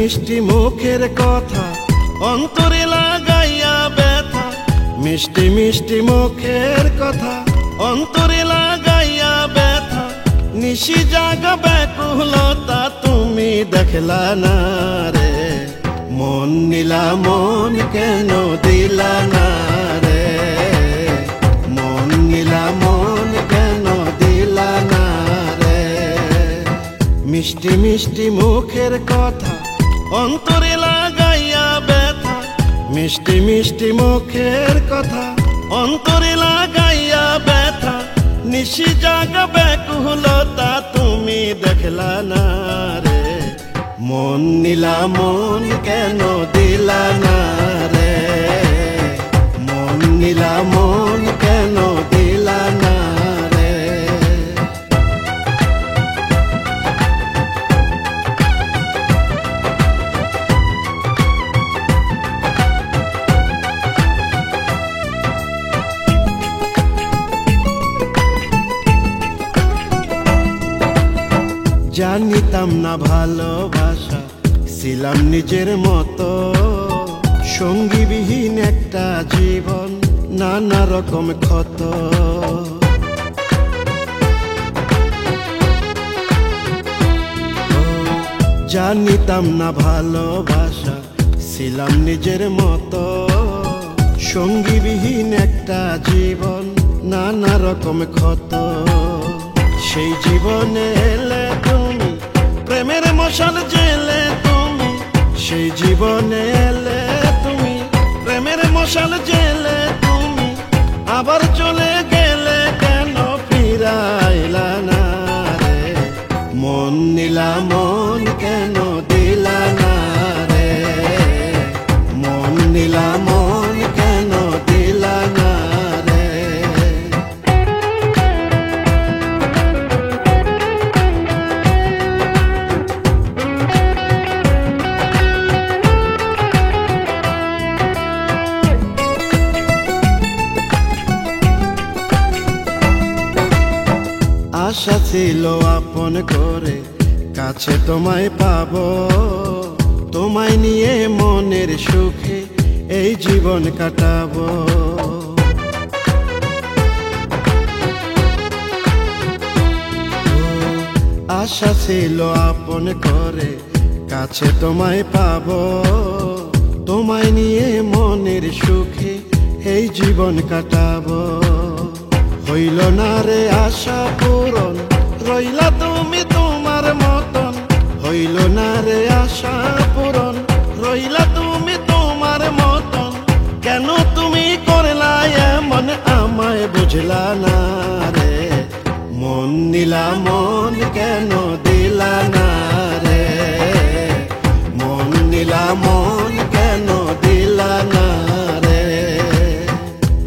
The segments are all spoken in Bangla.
মিষ্টি মুখের কথা অন্তরে লাগাইয়া ব্যথা, মিষ্টি মিষ্টি মুখের কথা অন্তরে লাগাইয়া ব্যথা, নিশি জাগা ব্যাকুলতা তুমি দেখলা না রে, মন নিলা মন কেন দিলা না রে, মন নিলা মন কেন দিলা না রে। মিষ্টি মিষ্টি মুখের কথা অন্তরে লাগাইয়া ব্যথা, মিষ্টি মিষ্টি মুখের কথা অন্তরে লাগাইয়া ব্যথা, নিশি জাগা ব্যাকুলতা তুমি দেখলা না রে, মন নিলা মন কেন দিলা না রে, মন নিলা মন কেন দিলা না রে। জানিতাম না ভালোবাসা ছিলাম নিজের মতো, সঙ্গীবিহীন একটা জীবন নানা রকম ক্ষত। জানিতাম না ভালোবাসা ছিলাম নিজের মতো, সঙ্গীবিহীন একটা জীবন নানা রকম ক্ষত। সেই জীবনে এলে তুমি প্রেমের মশাল জেলে তুমি, সেই জীবনে এলে তুমি প্রেমের মশাল জেলে তুমি, আবার চলে গেলে কেন ফিরাইলা না রে, মন নিলা মন কেন দিলা না রে, মন নিলা মন কেন দিলা না রে। আশা ছিল আপন করে কাছে তোমায় পাবো, তোমায় নিয়ে মনের সুখে এই জীবন কাটাবো। আশা ছিল আপন করে কাছে তোমায় পাবো, তোমায় নিয়ে মনের সুখে এই জীবন কাটাবো। হইল না রে আশা পূরণ, রইলা তুমি তোমার মতন, হইল না রে আশা পূরণ, রইলা তুমি তোমার মতন। কেন তুমি করলা এমন আমায় বুঝলা না রে, মন নিলা মন কেন দিলা না রে, মন নিলা মন কেন দিলা না রে।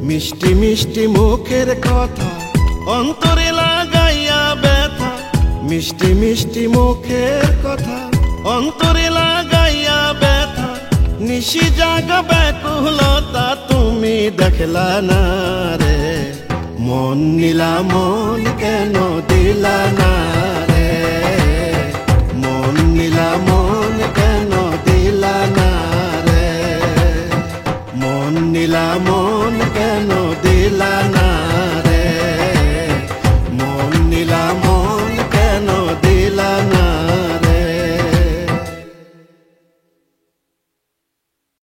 মিষ্টি মিষ্টি মুখের কথা অন্তরে লাগাইয়া ব্যথা, মিষ্টি মিষ্টি মুখের কথা অন্তরে লাগাইয়া ব্যথা, নিশি জাগা ব্যাকুলতা তুমি দেখলা না রে, মন নিলা মন কেন দিলা না রে, মন নিলা মন কেন দিলা না রে, মন নিলা মন